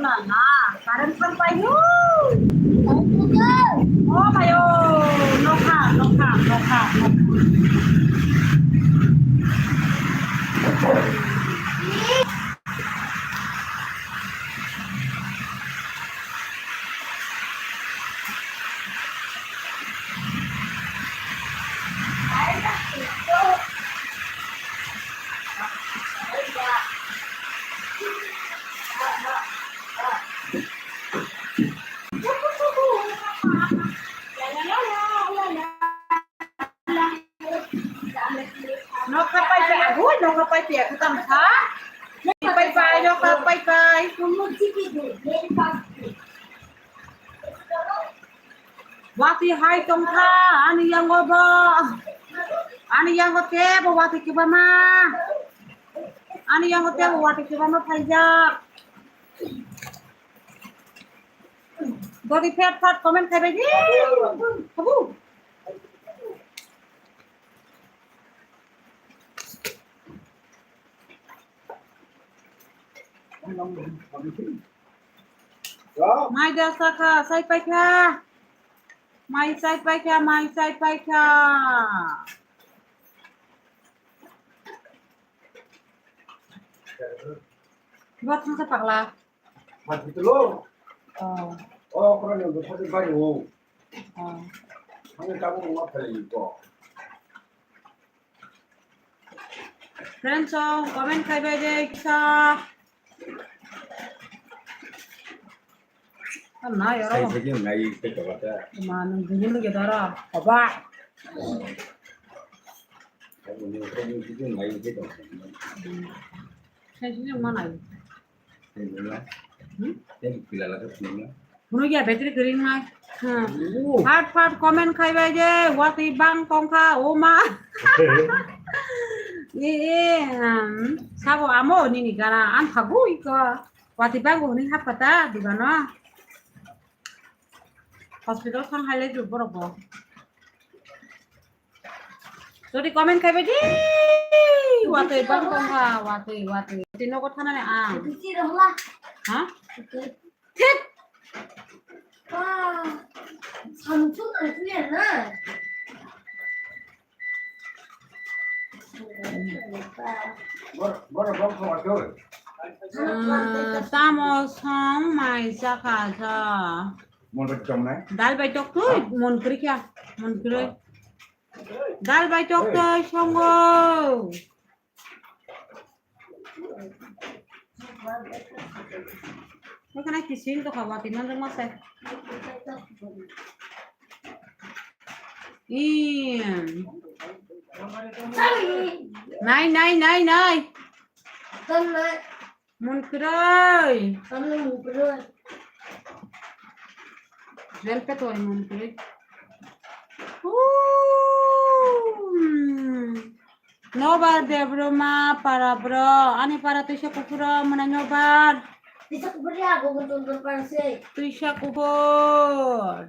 na na. Karan pan payo. Oh, payo. No ka. Nó khắp bay bè vui, nó khắp bay bè cái tầm khá. Nó bay bay, nó khắp bay bay. Wati hai tong tha, ani yang ngobo. Ani yang ngote, bo wati kibama. Ani yang ngote, bo wati kibama phaiya. Godi phet phat comment khai bai đi. Kabu. Mai da saka sai pai kha. Mai sai pai kha. Buat sa pakla. Mat gitu loh. Oh. Oh, kalau yang berpikir baru. Oh. Hanya kamu mau beli itu. Friends, comment khai bai đi cha. Nah, ya Saya orang saja naik ke Jakarta. mana begini gitu orang. Apa? Saya juga naik ke Jakarta. Saya sini mana ini? Saya bila lagi punya. Bunu ya battery kering mai. Fat comment khai bai je. Wati bang kong kha oma. Sabo amo ni kana an phagu iko. Wati bang ni hapata di mana? Hospital sang hale ju borobo. Jadi comment khai bai je. Wati bang kong kha wati. Tino ko thana ne a. Hah? Tit. 와, 삼촌을 후회나. Mana bang kau ada? Estamos home mai sa kha sa. Mau berjam naik? Dal bai chok tu mon kri kya? Mon kri. Dal bai chok tu songo. Nó cái này chỉ xin tôi khảo thì nó rất mất xe. Này. Con này, Muốn cười. con này ngủ rồi. Rel pe tôi muốn cười. Nobar de broma para bro. Ani para tu siya kukura mana nobar. Bisa kuberi aku tonton parse. Tu siya kukur.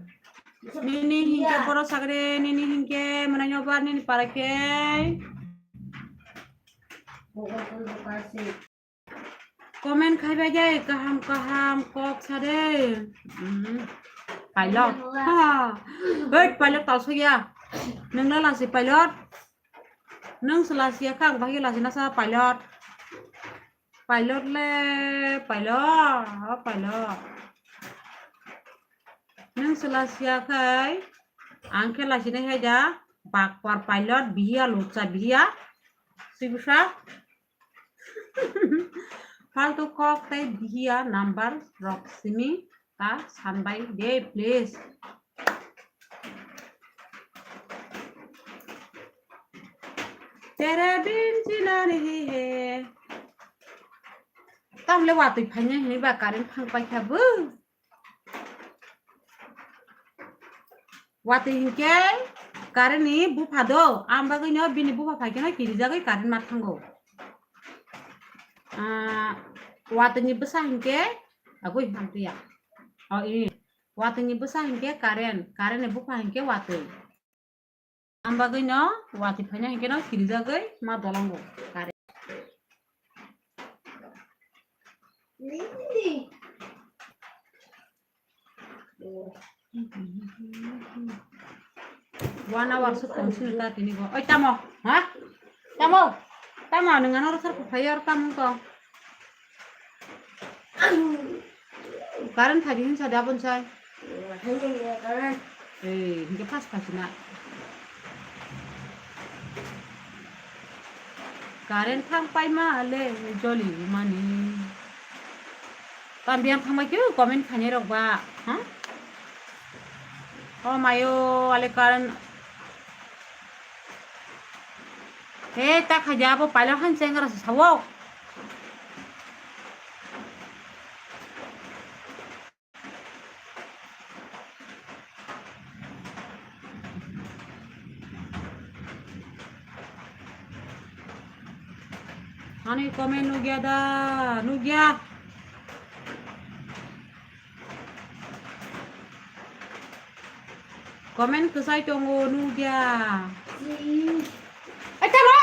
Nini hingke poro sagre nini hingke mana nobar nini para ke. Tonton parse. Comment khai bai jai kaham kok sade. Pilot. Ha. Wait, pilot tau ya. Nang la si pilot. Nang selasia kang bagi la sinasa pilot. Pilot. Nang selasia kai. Angke la sine heja. Bakpar pilot biya lucha biya. Sibusha. Faltu kok teh biya number Roximi. Ta sanbai day please. तेरे बिन जिना नहीं है तब ले वात फanya हे बा कारण फंग पाइ खाबो वात हिंके कारण नि बुफादो आमबा गइनो बिनि बुफा फाइकेना किरि जागै कारण मा थांगौ वात नि बसा हिंके agoi hamtiya oh ini वात नि बसा हिंके कारण नि बुफा हिंके वात Ambagay no, wati pa niya hingga no, kirizagay, madalang go. Kare. Lili. 1 hour so konsin ta tini go. Oi tamo, ha? Tamo dengan orang sar bayar tamu to. Karan tadi sa dabon say. Hindi karan. Hindi pas na. Karen thang pai ma ale jolly mani. Tambiang thang mai kyo comment khane rok ba, ha? Oh mayo ale Karen. Ta khajabo palo han sengra sawo. Ani komen nugia da, nugia. Komen ke saya tunggu nugia. Tamo.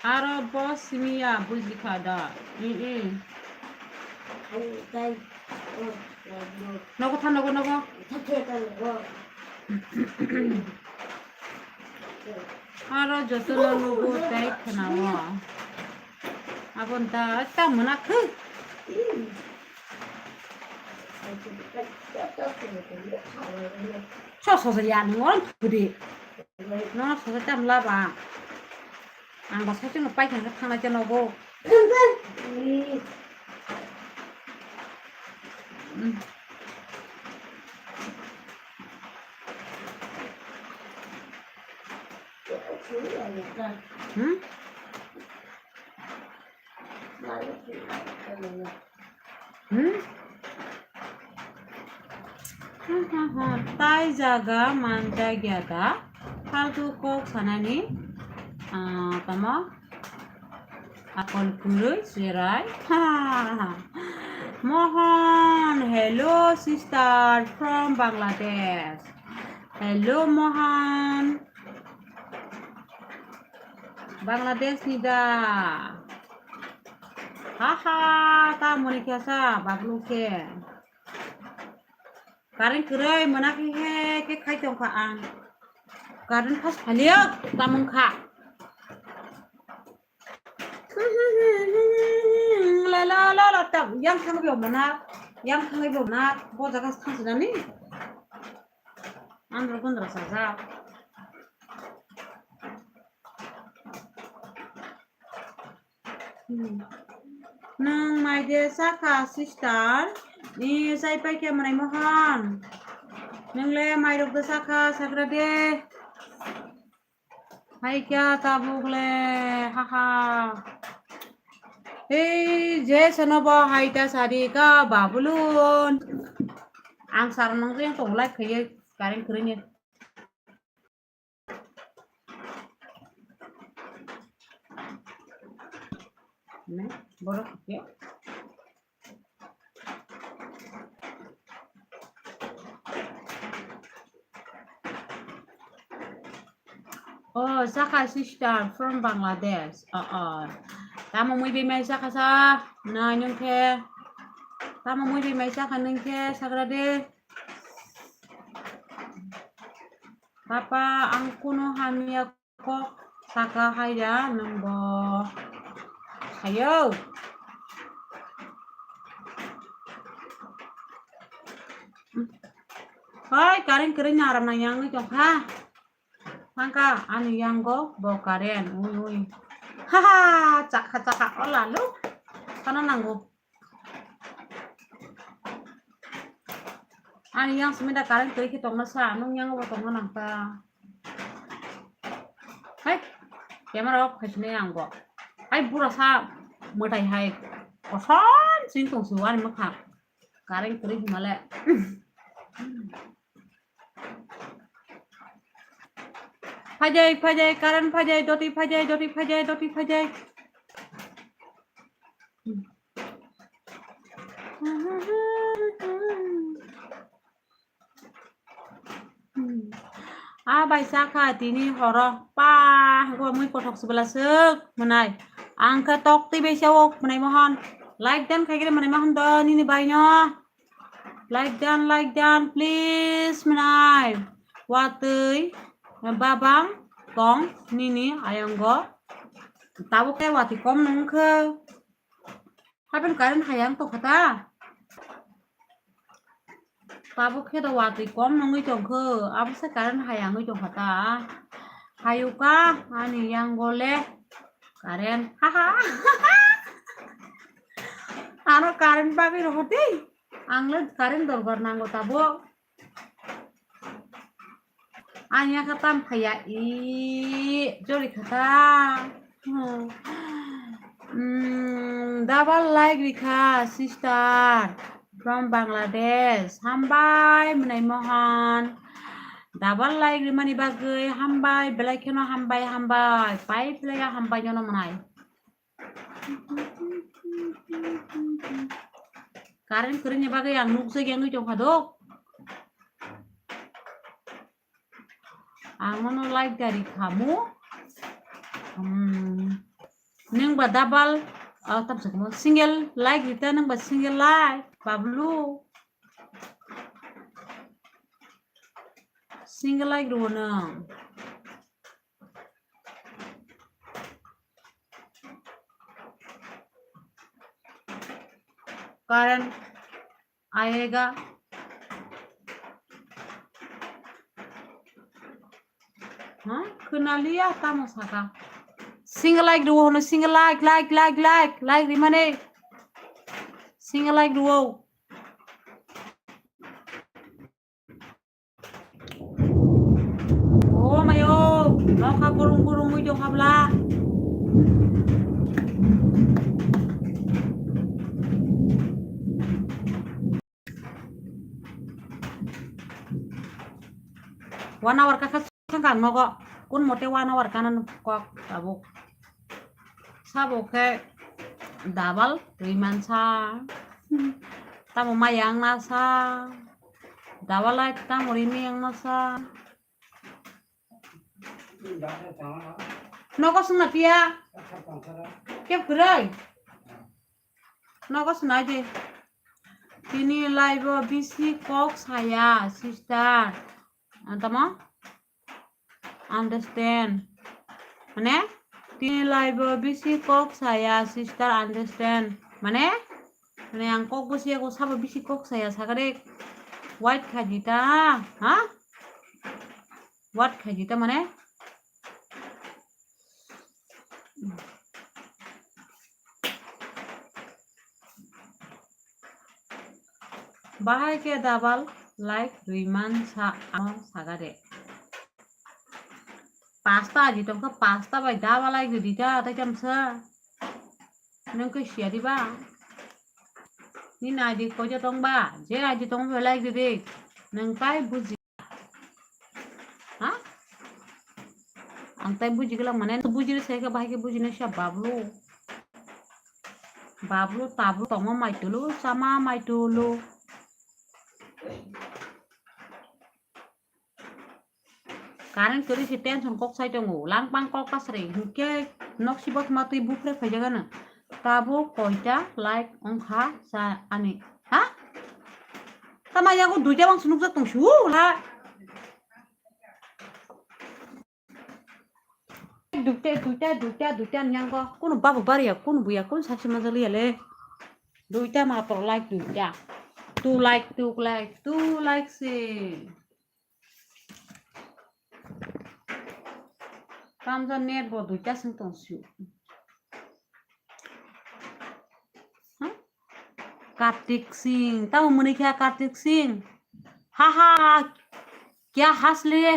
Aro bos simia bus dikada. Nogo than nogo. Aro joto nogo tai khanawa. Abon ta monak. So ya ngon gede. No so tam la ba. Ang ba sa chung pai thang na chen nogo. Tai jaga manja gyada faltu kok sanani tama akol kurui sirai Mohan, hello sister from Bangladesh. Hello Mohan. Bangladesh nida. Haha, ta moni kiasa bagluke. Karen kerai menak ke khai tong ka ang. Karen pas phaliak tamung kha. La tam yang khang bio mana bo jaga khang sinani. Andro kondra saja. Nang my dear Saka sister, ni sai pai ke manai mohan. Nang le mai rok Saka sagrade. Hai kya tabugle haha. Je sanoba haita sari ka babulun. Ang sarnong yang tolak kaya Karen kerennya. Nih, borok ya. Oh, Saka sister from Bangladesh. Tama muy bien mai Saka sa na nyong ke. Tama muy bien mai Saka neng ke sagrade. Papa ang kuno hamia ko Saka haya nambo. Hayo. Hai Karen keren nyara nanyang ni chong ha. Mangka anu yang go bo Karen. Uy. Haha, caka oh lalu. Kana nanggo. Anu yang semida Karen keri kitong nasa anong yang go tong nang pa. Hai. Kamera off khasne yang go. Hai burasa motai hai. Kosan sing tong suwan makha. Karen keri himale. Phajai Karen phajai doti phajai. Bai saka tini horo pa gua mui potok sebelah sek menai angka tok ti besok menai mohon like dan kayak gini menai mohon dan ini baiknya like dan please menai watui babang kong nini ayang go tahu ke wati kom nung ke hapen karen hayang to kata tahu ke to wati kom nung itu ke apa sekarang hayang itu kata hayuka ani yang boleh karen haha ano karen pakai roti anglet karen dorgar nanggo tabo anya katam kayak joli kata double like Rika sister from Bangladesh hambai menai mohon double like rimani bagai hambai belai kena hambai pai pelaya hambai jono menai karen kerenya bagai yang nukse yang nu jong hadok angmono like dari kamu neng ba double tam sakmo single like kita neng ba single like bablu single like do nang कारण आएगा हाँ kenalia tamo saka single like duo no single like di mana single like duo oh mayo lo ka burung mo jong habla one hour ka kan no ko kun mote 1 hour kanan ko tabuk sabuk ke double riman sa tamu mayang nasa double like tamu rimi yang nasa no ko suna pia kep gerai no ko suna je ini live bisi kok saya sister antama understand mana ini live bisi kok saya sister understand mana yang kok bisi aku sama bisi kok saya sagare white khajita ha white khajita mana bahai ke double like riman sa sagare pasta aja tong ke pasta by double like dita ta jam sa nang ke share di ba ni na di ko ja tong ba je aja tong be like di nang kai buji ha ang tai buji gala mane to buji se ke bahai ke buji ne sha bablu tablu tong mai tulu sama mai tulu karen kiri si tension kok sai tong lang pang kok pasre ke nok si bot mati bufre fa jaga na tabo koita like ongkha sa ani ha tama ya ko duja bang sunuk sa tong shu la duta nyang ko kuno babu bari ya kuno buya kuno saksi mazali ale duta ma por like duta two like se kamza net bo duta sing tong shu ha Kartik Singh तब मुनि क्या कार्तिक सिंह हा हा क्या हंस लिए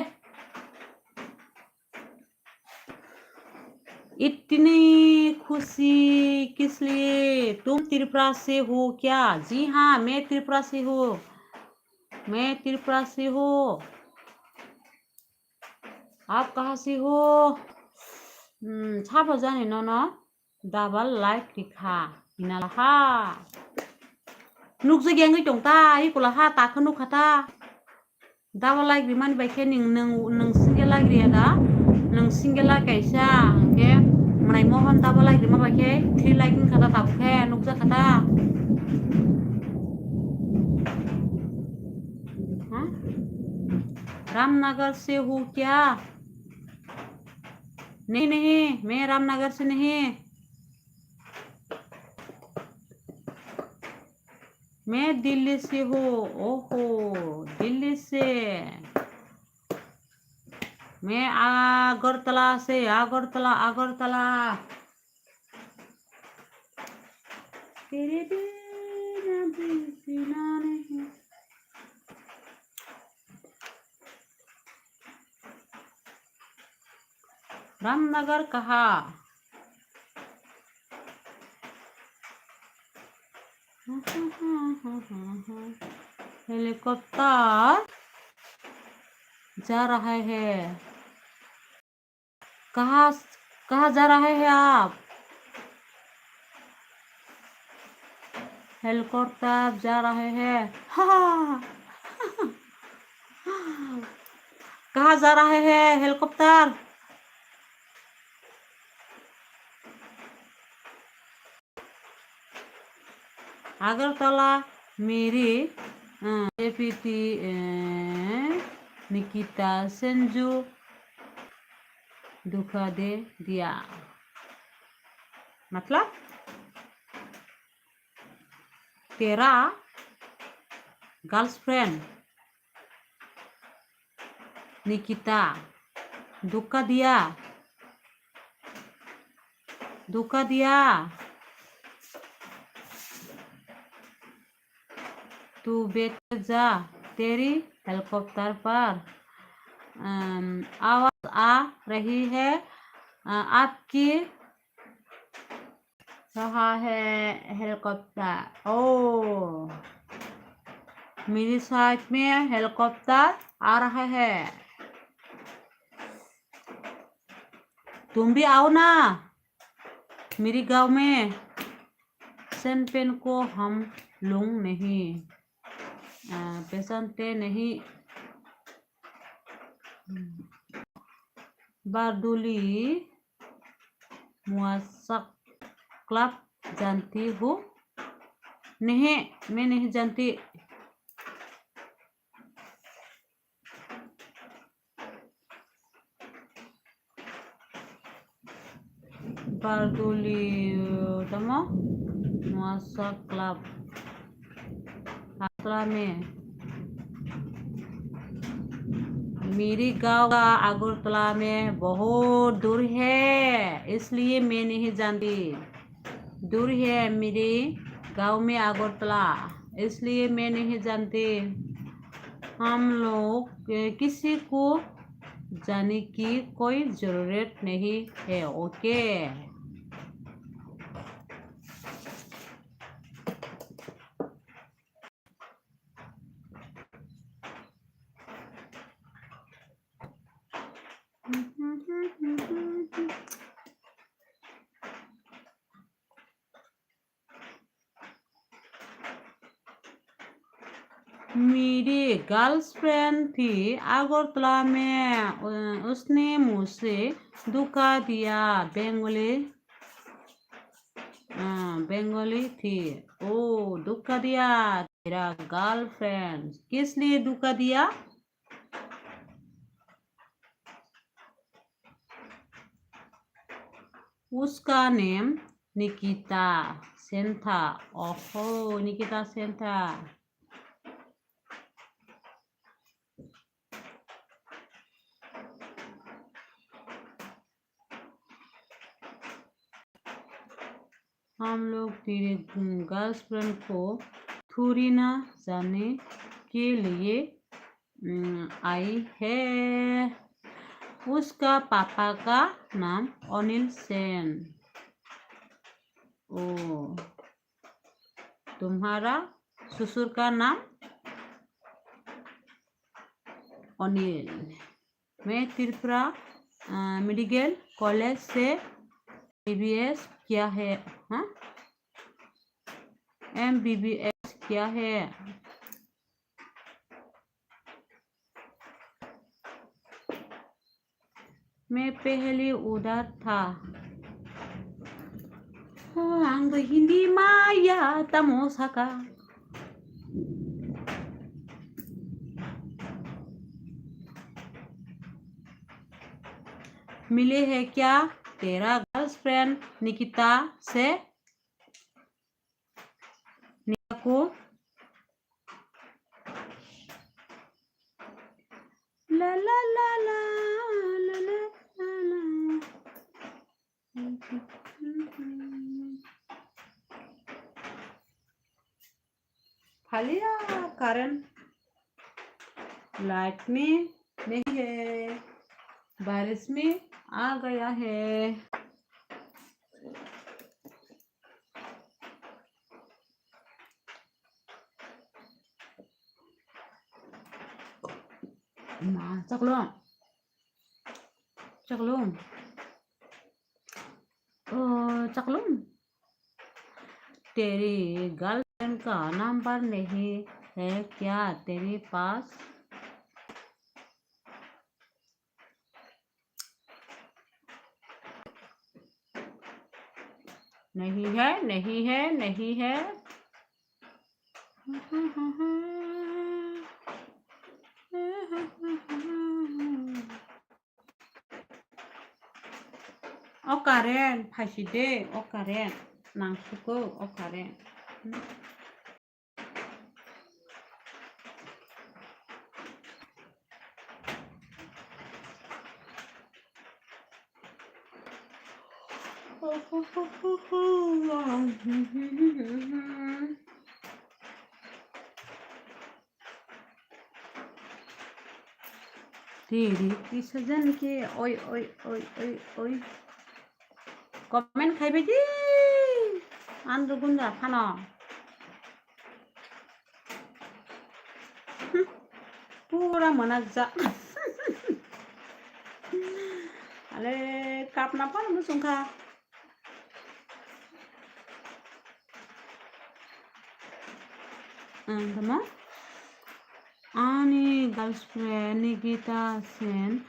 इतनी खुशी किस लिए तुम त्रिपुरा से हो क्या जी हाँ मैं त्रिपुरा से हूँ आप कहाँ से हो छाप जाने न डबल लाइक दिखा इनाला हा नुक से गेंग चोंता ही कोला हा ताखन नुक खाता Double like the money by kenning nung single like the other, nung single like I sa, okay? Manay mo kan double like the maba ke, 3 liking kata tabu ke, nuksa kata. हाँ? रामनगर से हूँ क्या? नहीं नहीं, मैं रामनगर से नहीं, मैं दिल्ली से हूँ। ओहो, दिल्ली से। मैं आगरतला से, आगरतला आगरतला। तेरे बिना भी जीना नहीं। रामनगर कहा? हेलीकॉप्टर जा रहा है। कहाँ कहाँ जा रहे हैं आप? हेलीकॉप्टर जा रहे हैं। हाँ। कहाँ जा रहे हैं हेलीकॉप्टर? आगरतला मेरी डेप्यूटी निकिता संजू धोखा दे दिया। मतलब तेरा गर्लफ्रेंड निकिता धोखा दिया, धोखा दिया। तू बैठ जा, तेरी हेलीकॉप्टर पर आवाज आ रही है। आपकी रहा है हेलीकॉप्टर। ओ, मेरी साइड में हेलीकॉप्टर आ रहा है। तुम भी आओ ना मेरी गांव में। सनपेन को हम लोग नहीं पहचानते नहीं। बारदोली मुआसक क्लब जानती हो? नहीं, मैं नहीं जानती। बारदोली तमो मुआसक क्लब आगरा में। मेरी गांव का आगरतला में बहुत दूर है, इसलिए मैं नहीं जानती। दूर है मेरे गांव में आगरतला, इसलिए मैं नहीं जानती। हम लोग किसी को जाने की कोई ज़रूरत नहीं है। ओके। मेरी गर्लफ्रेंड थी आगरतला में, उसने मुझसे धोखा दिया। बेंगोली थी। ओ, धोखा दिया तेरा गर्लफ्रेंड। किस लिए धोखा दिया? उसका नेम निकिता सेन था। ओहो, निकिता सेन था। हम लोग तेरे गर्लफ्रेंड को थोड़ी ना जाने के लिए आई है। उसका पापा का नाम अनिल सेन। ओ, तुम्हारा ससुर का नाम अनिल। मैं त्रिपुरा मेडिकल कॉलेज से MBBS किया है। हाँ, MBBS किया है। मैं पहले उधर था आंग हिंदी माया तमोसका मिले है क्या तेरा गर्लफ्रेंड निकिता से निकिता को ला ला ला ला ला ला ला खालिया कारण लाइट में नहीं है बारिश में आ गया है चकलूं चकलूं चकलूं तेरी गर्लफ्रेंड का नंबर नहीं है क्या तेरे पास नहीं है नहीं है नहीं है Okaren Pashide Okaren Nangsuko Okaren तेरी की सजन के ओय ओय ओय ओय ओय कमेंट खाइबे दि आन्द्र गुन्जा फाना पूरा मोनाजा अरे कापना पर मुसुंखा तमा आनी गर्लफ्रेंड निकिता सेन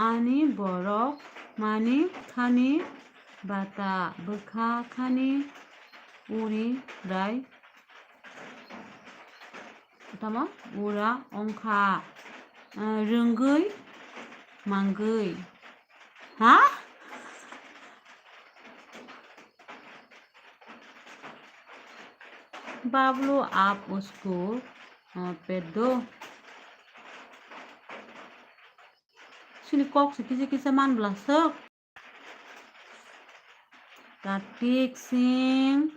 आनी बरफ मानी खानी बाता बोखा खानी उरी राय तमा उरा अंखा रोंगै मांगै हा बाबलू आप उसको पेट दो सिनी कॉक से किसे मान ब्लासक कार्तिक सिंह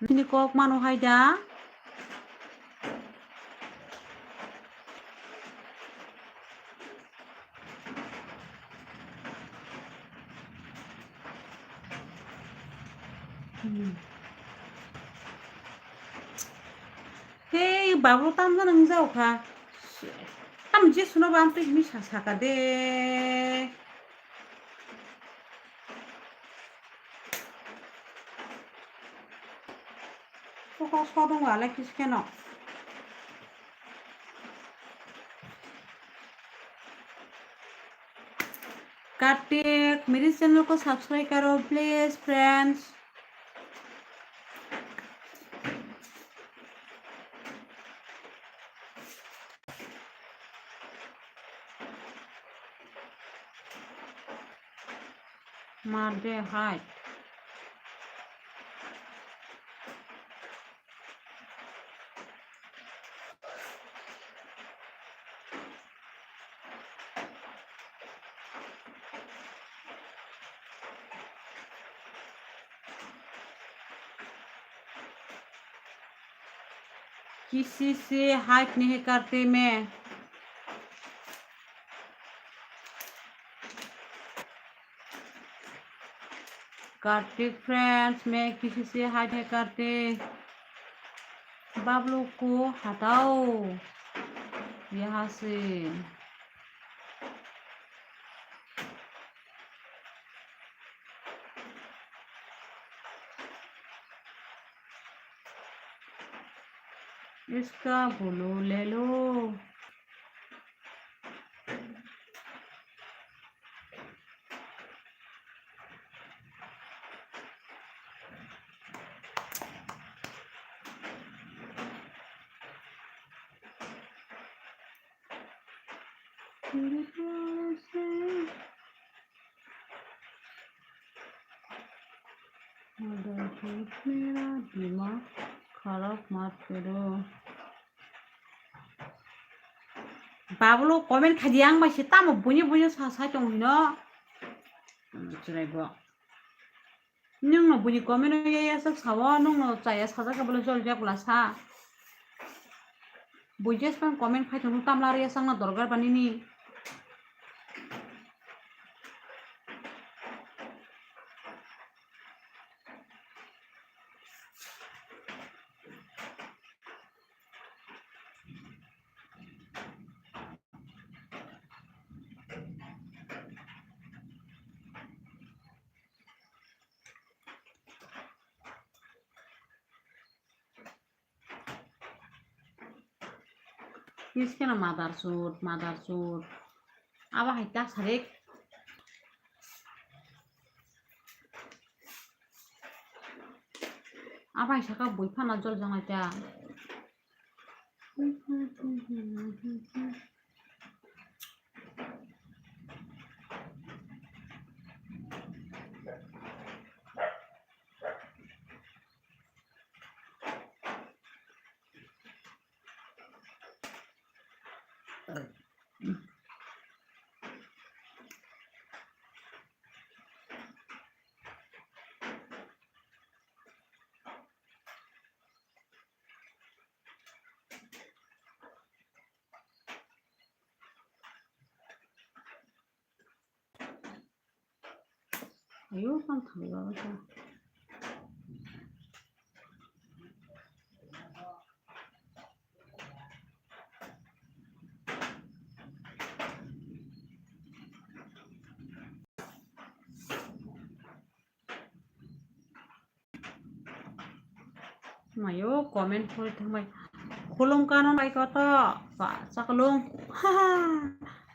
सिनी कॉक मानो हायदा Hey, baru tam na nang zau ka. Tam je suno bam pe mi saka de. Kok so dong wala kis keno. Kartik मेरे चैनल को सब्सक्राइब करो प्लीज फ्रेंड्स मार दे हाय किसी से हाइट नहीं करते मैं कार्तिक फ्रेंड्स मैं किसी से हाइट नहीं करते बाबलू को हटाओ यहाँ से इसका बोलो ले लो तेरे प्यार से मदर मेरा दिमाग खराब मत करो बाबुलो कमेन्ट खादि आं मासे तामो बुनि सा दं हिनो जिरायबो नोंनो बुनि कमेन्ट या सा सावा नोंनो जाया साजा गबल जल जाबला सा बुजेस पण कमेन्ट खायथनो तामलार या सांना दरगार बानिनि This kind of mother suit. Apa haita sarik? Apa isaka bui pana jol jang aja? Ayo kan thangga aja. Mayo comment for thamai. Khulum kanon bai kata, Pak Sakalung. Haha.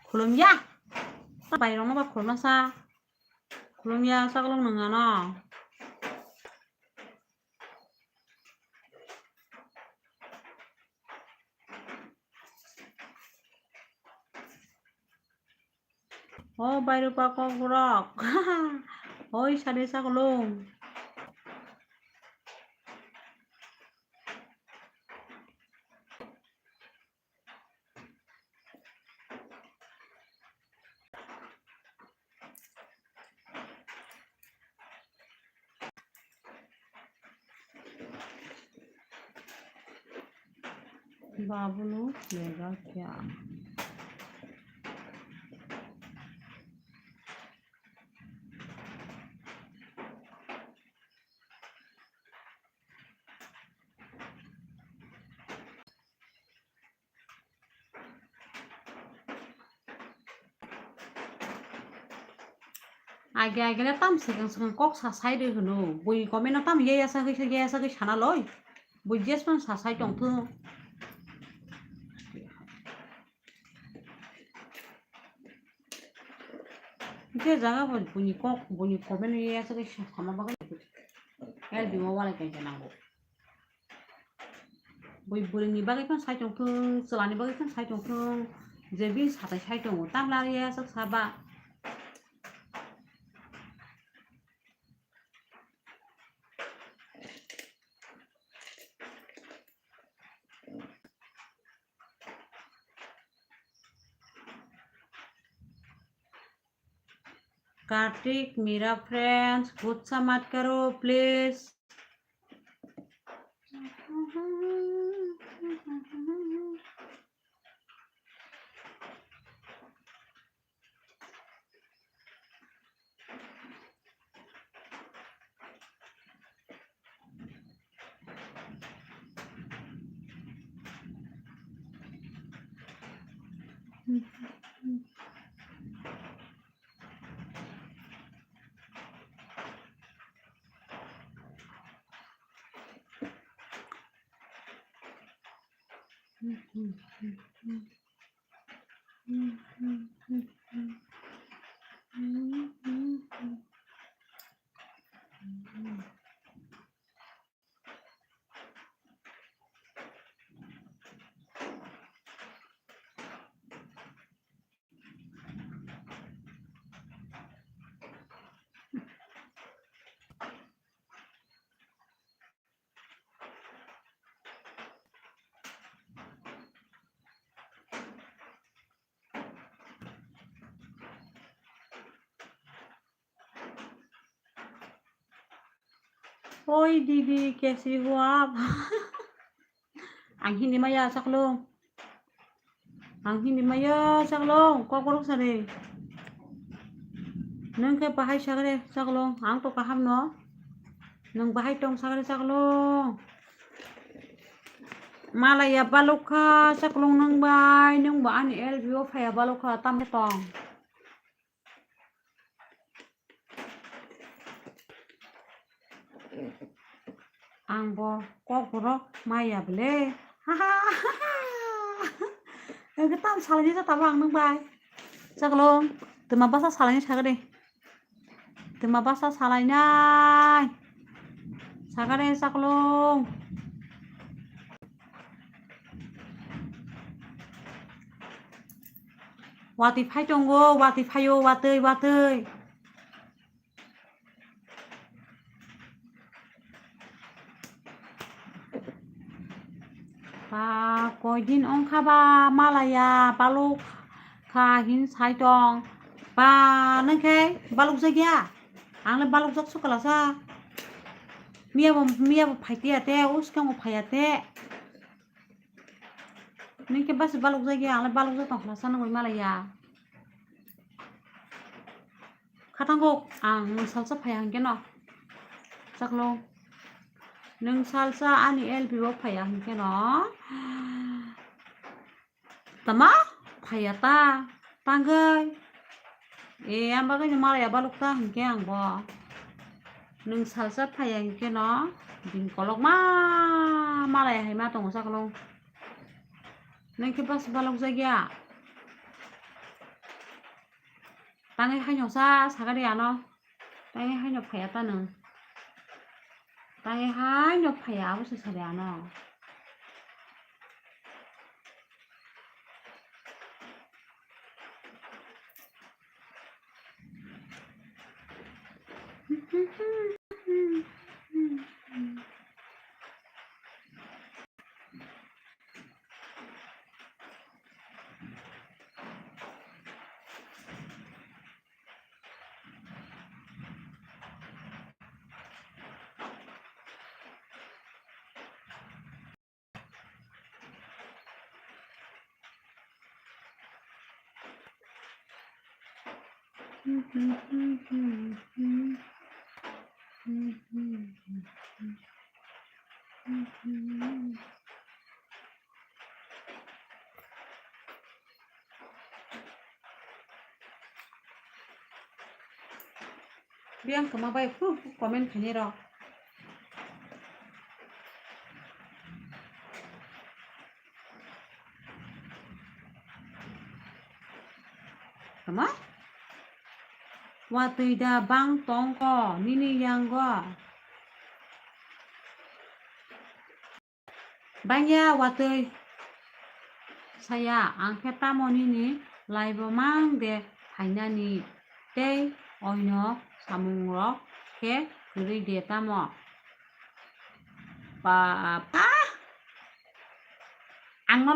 Khulum ya. Bai rong ba khulum sa. Khulum ya Sakalung nangana. Oh, bai rupa ko gurak. Oi, sade Sakalung. बाबुलो लेगा क्या आगे ले ताम सिगां कक सासाय दे होनो बय comment ताम ये ऐसा गै साना लय बय जेस पण सासाय दंथो जे जागा बय कमेन्ट ये ऐसा गै सामा बागै एल बिमा वाला गै नांगौ बय बुरिनि बागै पण साय दंथो चलानि बागै पण साय दंथो जे बि साथाय साय दं तामला ये ऐसा साबा कार्तिक मेरा फ्रेंड्स गुस्सा मत करो प्लीज Ôi Didi कैसी हो आप Ang hindi maya saklong Ang hindi maya saklong Kokorok sari Nâng cái bahai sagre saklong Ang to kaham no Nâng bahai tong sagre saklong Malaya balukha saklong nâng bai Nâng ba ani el bio phaya balukha tam tong Ang bo kokorok maya bele Ha ha ha ha cái tam salani sa tabang nâng bai saklong Tuma basa salani sagre Tuma basa salai nai Sagare saklong Wati phai tongo wati phayo watơi Ba coi din ong kha ba malaya baluk kha hin sai tong ba nâng khe baluk jagia ang le baluk jak sukala sa mia bo phai te te uskang bo phai te nâng khe bas baluk jagia ang le baluk jak tong sa nang malaya khatangok ang salsa phai ang ke no saklong Nâng salsa ani el bibo phaya hinke no Tama phaya ta Tanggai amba ga malaya baluk ta hinke ang bo Nâng salsa phaya hinke no Din kolok ma malaya hai ma tong saklong Nâng ke bas baluk jagia Tangai hai nyosa sagari ano Tangai hai nyok phaya ta nâng Tangai hai nyok phaya abo se sare ano Biang kemabai komen khani ro Kama Watui da bang tong ko nini yang go Banya watui Saya angke tamo nini Laibo mang de hainani Tei oino samung ro Ke guri de tamo Pa Ang no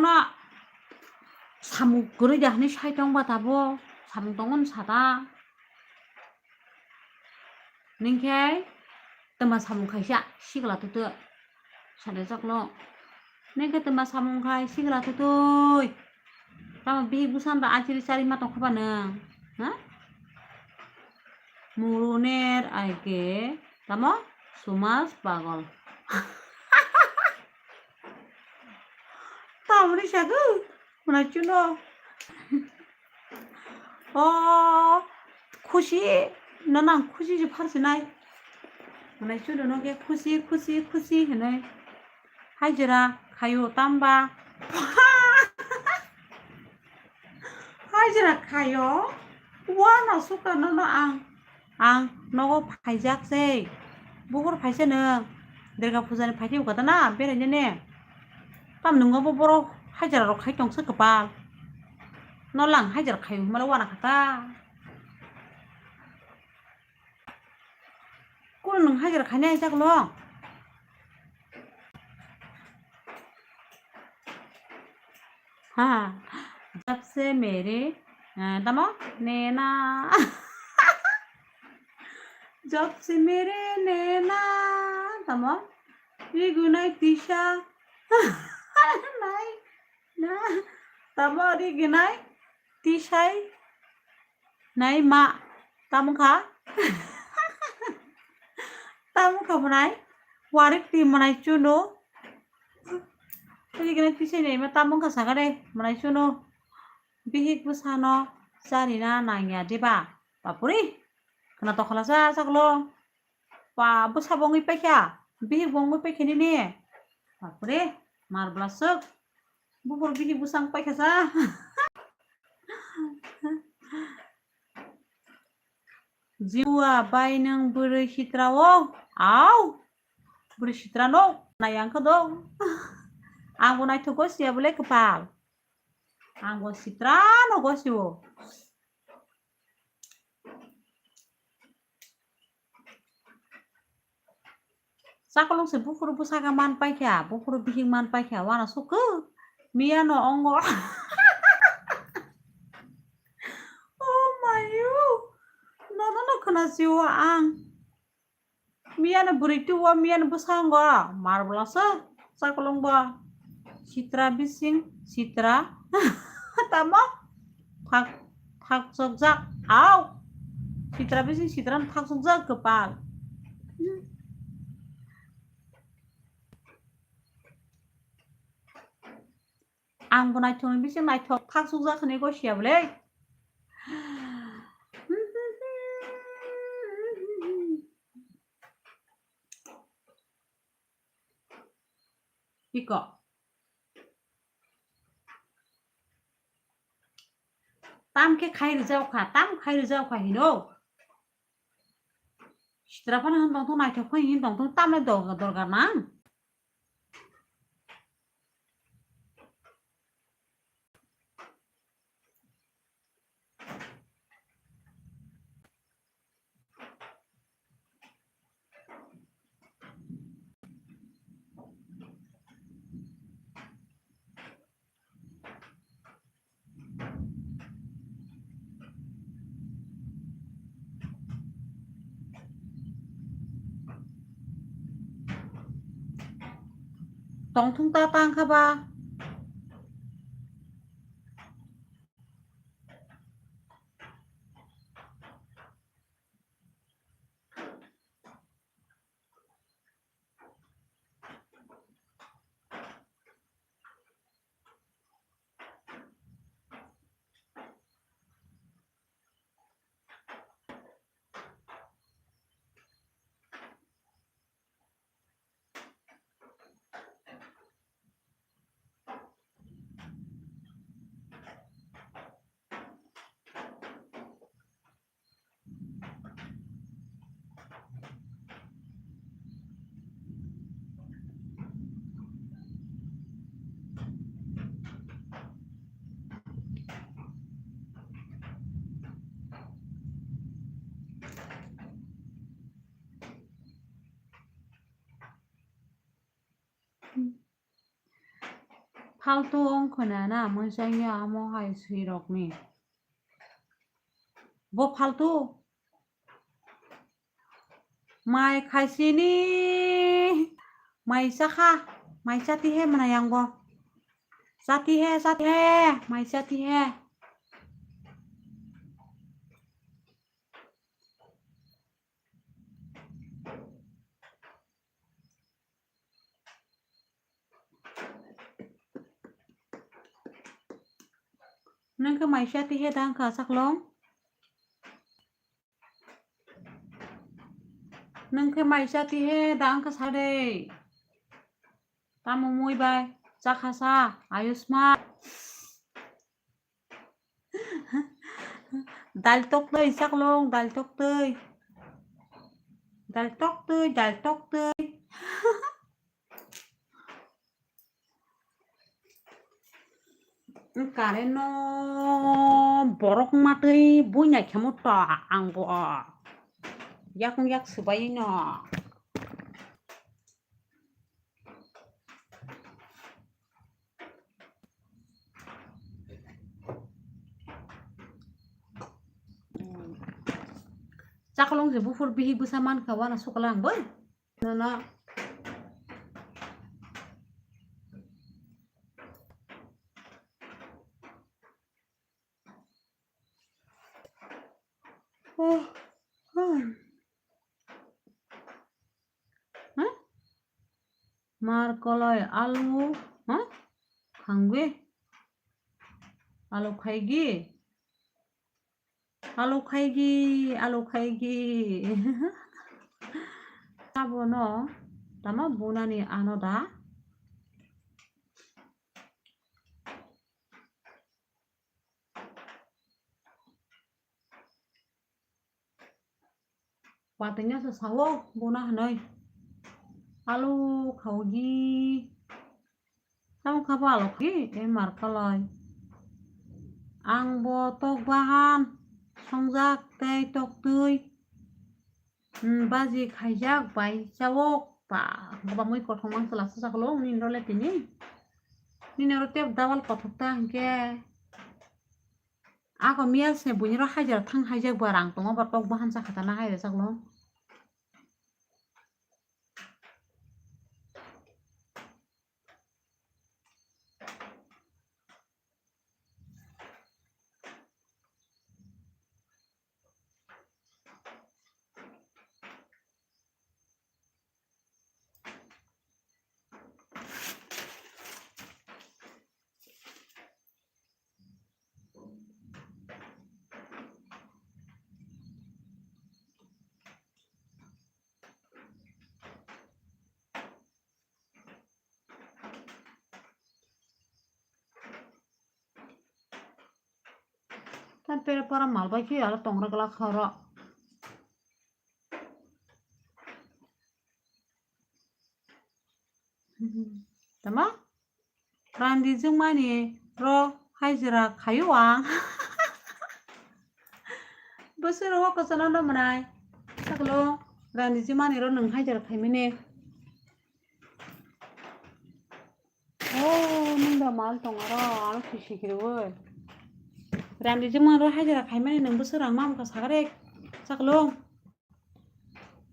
Samung guri jahni sai tong batabo Samung tongon sada Ningke Tama samung kaisa sigla tutu Sade jaklo Ningke tama samung kai sigla tutu Tama bihi busan da aciri cari matong khaba nang Ha Muruner aike Tama Sumas bagol Tamri sagu Menacuno Oh Khushi Nanang khushi ji pharsi nai Menacuno no ke khushi henai Hajira kayo tamba Hajira kayo Wana suka nono ang nogo phaijak se Bogor phaise nang Derga puja ni phaite ugada na bere ne Tam nungo bo boro hajira ro khai tong se kepal No lang hajira kayo mala wana kata Kulo nung hajira khani ai jak lo हाँ जब से मेरे तमो नैना जब से मेरे नैना tamo rigunai tisha nai na tamo rigunai tishai nai ma tamo kha tamo kha manai warik ti manai chuno rigunai tishai nai ma tamo kha sagare manai chuno bihik busano sarina nangya diba papuri kana to khalasa saklong pa busabongi pekya bihik bongi pekini ni papuri mar blasuk bubur bihik busang pekasa jiwa bai nang buri hitrawo au buri hitrano nayang ko dong anggo nai thugo sia bole kepal anggo sitrano go siwo sakolong se bufuru busaka man paikya bufuru bihing man paikya wana suku mia no ongo oh my you no kana siwa ang mia na buritu wa mia na busanggo marblasa sakolong ba sitra bising sitra tamo thak sokjak au sitra bising sitra thak sokjak kepal anggo nai thong bising nai thok thak sokjak khane go sia bole iko tam ke khai rijau kha hino sitra pan han dong nai thok hin dong tam le dorgar nang tong thung ta tang kha ba फालतु अंखना ना मोजांनि आमहाय सैरकनि bo फालतु mai khaisini mai sakha mai sati he manayang bo sati he mai sati he nang ka mai sati he dang ka saklong nang ka mai sati he dang ka sare tamu mui bai chakhasa ayushman dal tok tơi saklong dal tok tơi Karen no borok matei bunya khemuta angbo yak subai no Sakalong je bufur bihi busaman kawana sukalang boy na মার কলয় আলু খাংবে আলু খাইগি আলু খাইগি 사보노 tama bunani anoda Patinya sesawo bunah noi alu khaugi tamo khapa alu gi emar kaloi angbo tok bahan songjak tei tok tui baji khaijak bai chawok pa goba moi kothong mangsala saklo ni ndole tini ni rote dawal kothokta hangke ako mial se buniro hajar thang haijak barang tongo ba tok bahan sakhata na haire saklo tan pere para malbai ki ala tongra gala khara tama randi jungmani ro haijra khayuang bosoro ho kosana no manai saklo randi jungmani ro nang haijra khaimene ningda mal tongara al khisi kiroi randi jungmani ro haijra khaimene nang bosoro mam ka sagare saklo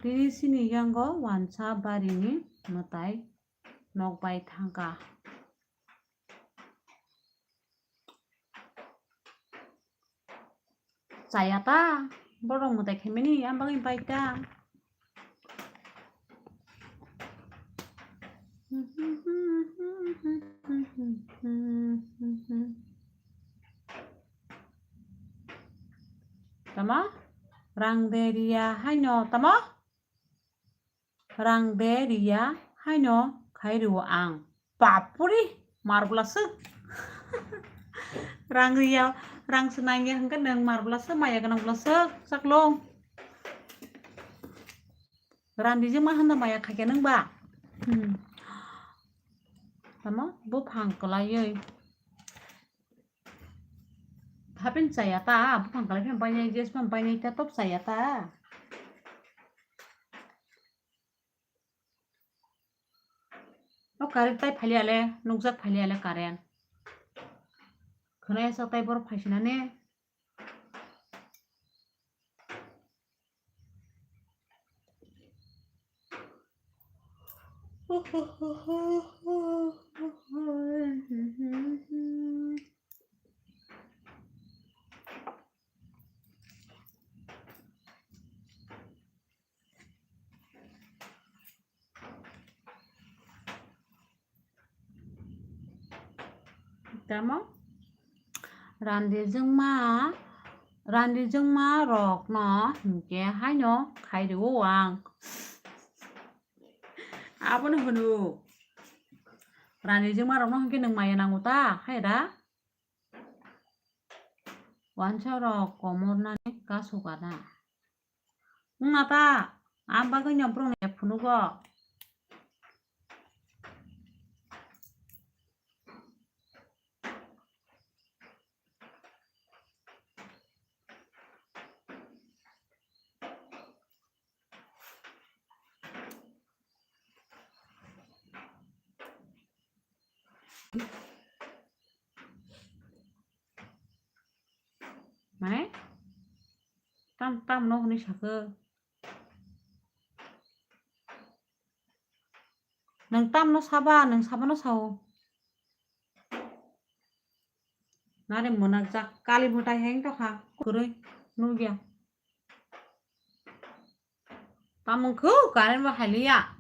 Diri sini yango wansa barini matai nokbai thangka Sayata borong mutai khemeni ambang baita Tama rangderia haino tama rangderia haino khairu ang papuri marblasuk rangria rang senangnya hangkan nang marblasuk maya kanang blasuk saklong randi jema handa maya khake nang ba tama bu phang kalai Hapin sayata bu phang kalai phem pai jes phem pai ta top sayata Karen tai phaliale nukjak phaliale Karen khonaya sa tai bor phaisinane Tama randi jungma rok no hingke haino khairu ang abon hunu randi jungma rok no hingke nang maya nangu ta haida wansa rok komorna ne kasukana ngata amba ge nyamprong ne phunugo Mane tam no ni sake nang tam no saba no sao nare monak jak kali mutai heng to kha kuroi nu gya Kamu ku karen ba halia.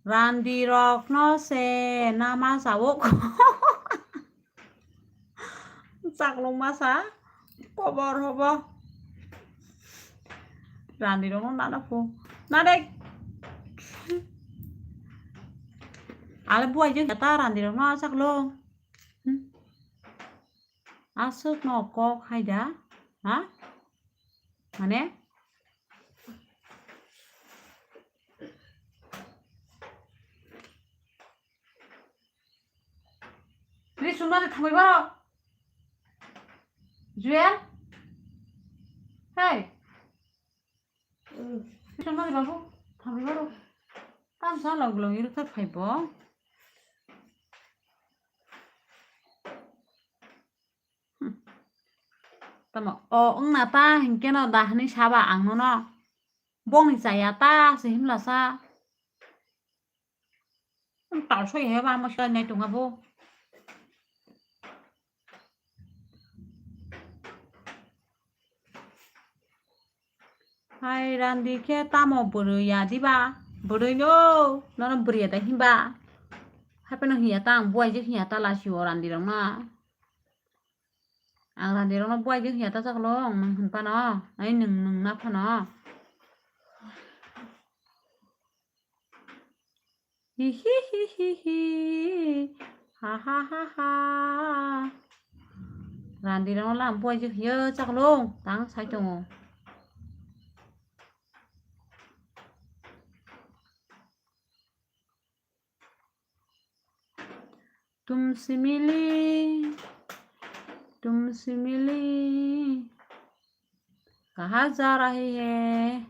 Randy Rock nó xe nama sawok. Chắc luôn mà sa. Bỏ bỏ. Randy Rock nó đã phu. Na đây. Ale buai chứ ta Randy Rock nó chắc luôn. Asuk nó có hay đã. Hả? Mà nè. Đi xuống đó thì thằng mày bao. Duyên. Hey. Đi xuống đó thì bao. Thằng mày bao. Tam sao lòng 이렇게 phải bỏ. Tama ông na ta hình cái nào đã hình sao bà ăn nó. Bông thì giải ta sẽ hình là sao. Tao xoay hết ba mà chơi này tụi ngà vô. Hai Randy ke ta mau beri ya di ba. Beri no. Nó beri ya dah himba. Hai penang hiya ta buai je hiya ta la siu Randy dong na. Ang Randy dong na buai je hiya ta chắc long nang hin pa no. Ai nung nap pa no. Hi hi hi hi hi. Ha ha ha ha. Randy dong làm buai je hiya chắc long. Tang sai chung. तुमसे मिली कहाँ जा रहे हैं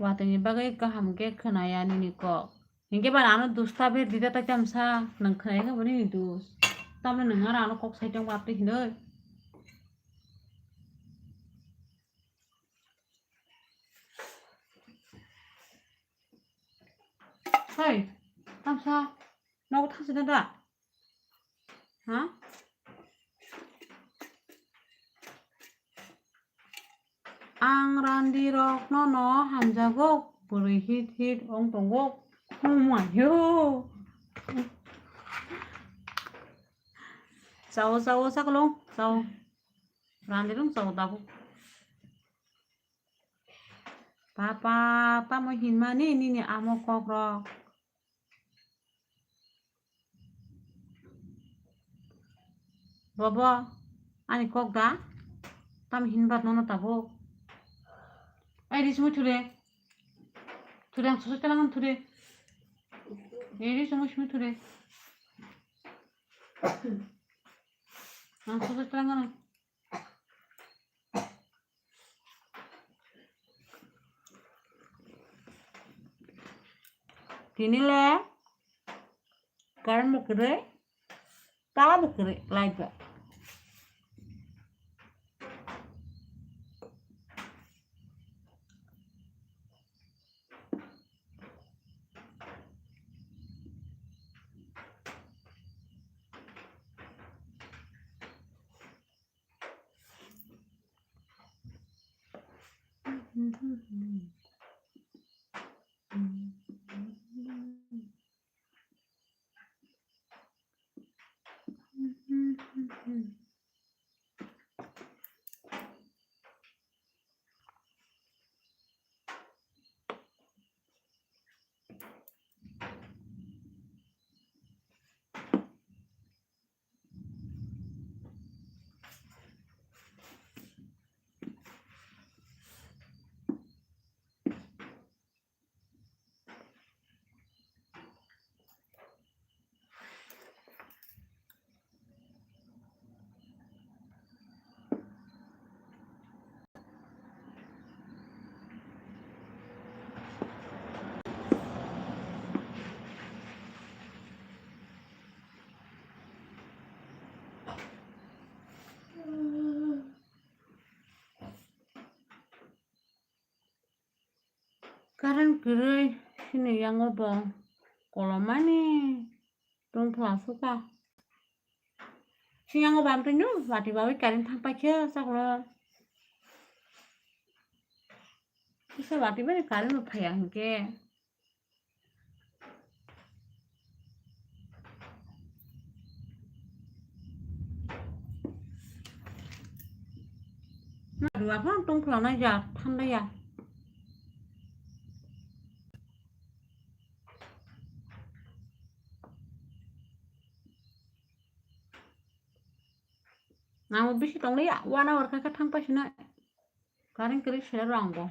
Watanya bagai kaham ke khenaya ni ko hingke ba anu dusta be dida ta chamsa nang khenai ka bani ni dus tamne nang ara anu kok sai tang wapti hinoi Hey tamsa mau thang se da ha Ang Randy Rock nó hamjagok buri hit ong tongok oh my yo sao sắc luôn sao Randy đúng sao tao pa mo hin ma ni amo kok ro baba ani kok da tam hin bat no tabo ai đi xuống thule thule 소소 때랑은 thule 이리 좀 오시면 thule 소소 때랑은 tinile karma kere tab kere like that Karan kiri sini yang ngobong. Kalau mana dong suka. Si yang ngobong tu nyu, wati bawi karan thang pakai saklo. Bisa wati bawi karan upayang ke. Nah, dua apa dong pelana ya, tanda ya. Nah, mau bisi dong ya, wana warga ka thang pakai na. Karan kiri sila ranggo.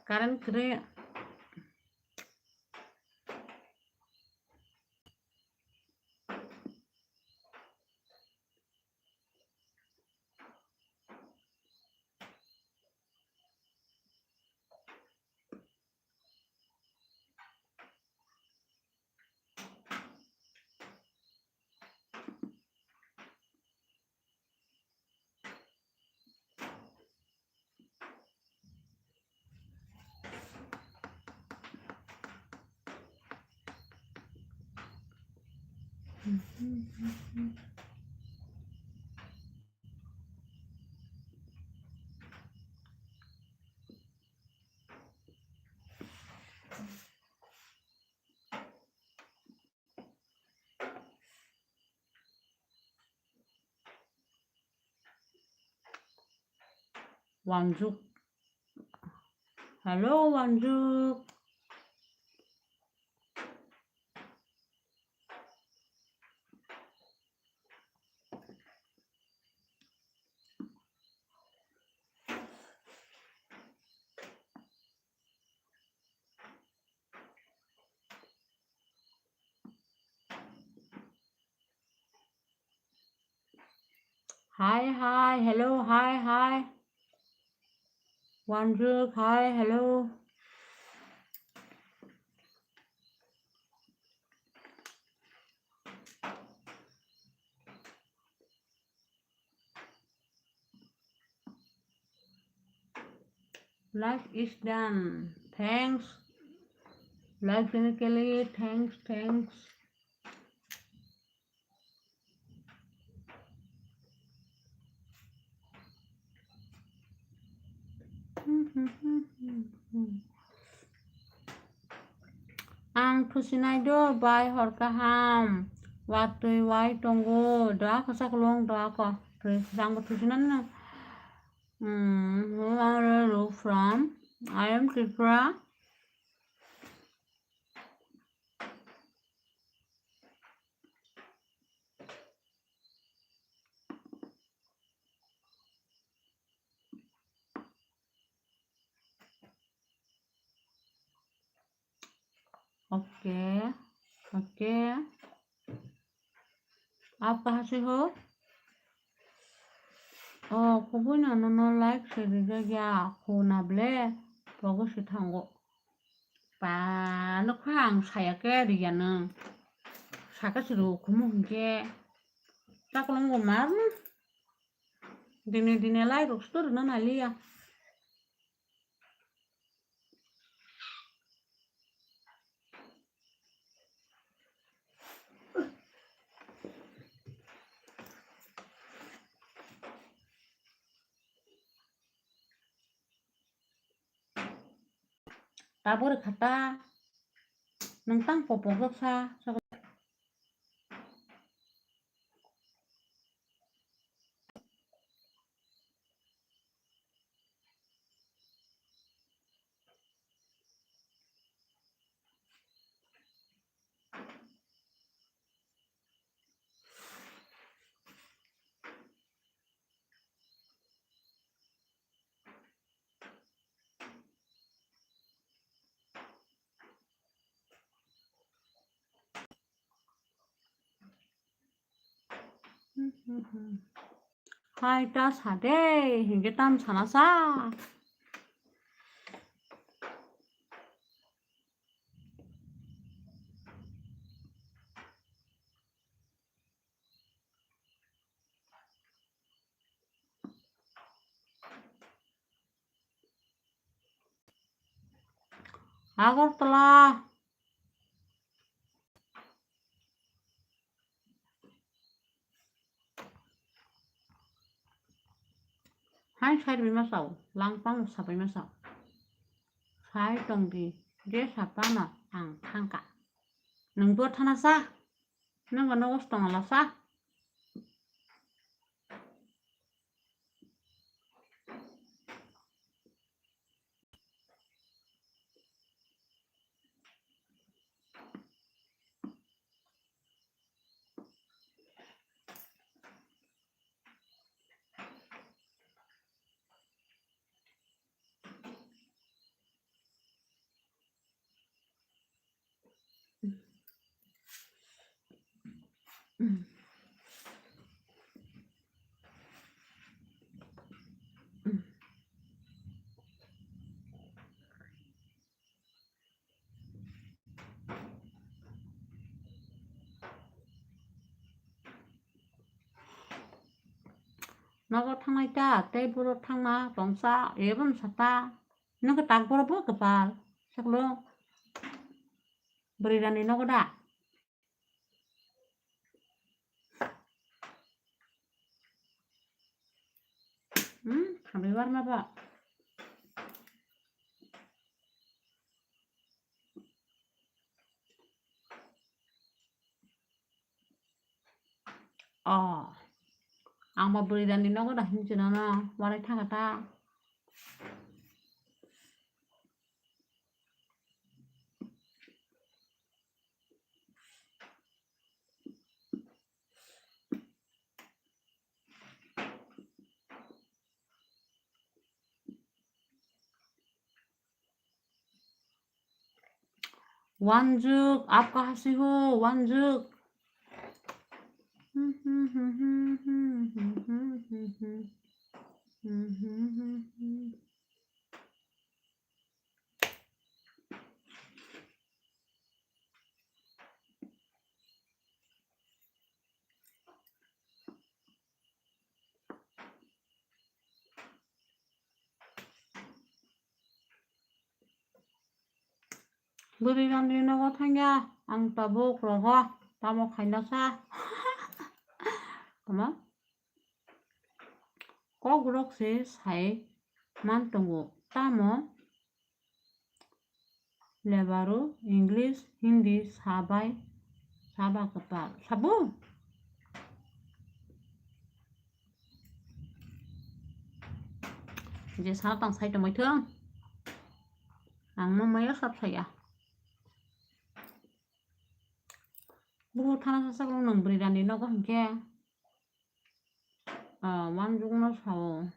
Karan kiri Wanjuk. Halo Wanjuk. Hi, hello, hi. Wanjuk, hi, hello. Life is done. Thanks. Life Kelly, thanks. Ang tusinaido by horkaham. Watui wai tonggo. Doa ko sakulong doa ko. Sang tusinan na. Who are you from? I am Tripura. Okay. आप कहाँ से हो? 그분이 no like 세리가야 고나블레 보고 싶은 거. 봐, 너 그냥 사야게 되잖아. 사가지고 고모인 게 딱 그런 거 말. Dine like roster na nalia. Tabur kata nang popok sa Hai ta sade hinge tam sanasa. Agartala hai sai bị mà sầu lang pang sập bị mà sầu sai tông đi dễ sập ba mà ang thang cả nung bớt thana sa nung cái nó tông là sa nó có thang này cha tây bùrọ̀ thang na tổng sa even sata nó có tag bùrọ̀ bớt cái bà sắc luôn beri dan nó có đã habis warna apa oh ang mà beri dan nó có đã như thế nào nó qua đây thang cả ta 완죽 아까 하시고 완죽 berikan di nó có thanh nha ăn tà bốc rồi ho tao một hành nó xa tama có 그렇게 사이 많다고 tamo 레바로 잉글리시 힌디 사바 그빠 사부 이제 사탕 사이도 mới thương ăn nó mấy sắp sảy à bu thana sa ko nang beri dan di nó có hình kia 완죽 nó sầu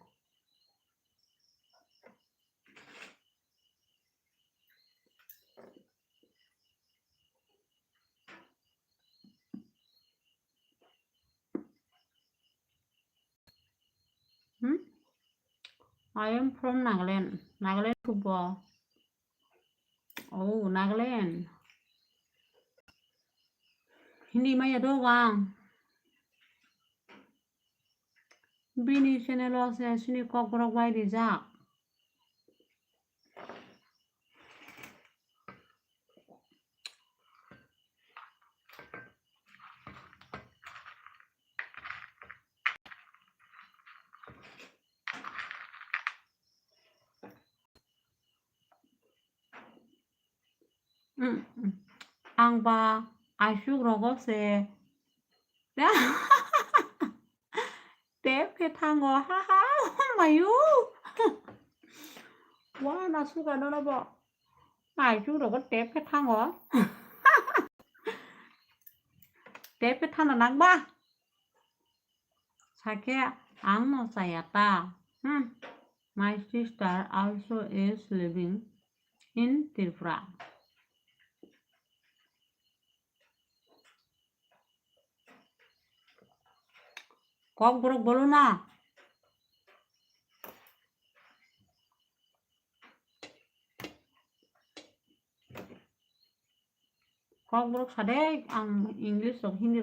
I am from Nagaland. Nagaland football. Oh, Nagaland. Hindi maya doang. Bini channel sa sini kok borok bai di jak. Ang ba asyuk rogop se tép cái thang ngò ha ha mày u quá na suka nó bỏ asyuk rồi có tép cái thang ngò tép cái thang là nắng ba 사케 ang sayata my sister also is living in Tripura. Kokborok বলো না cock বরক সাদে আং English Hindi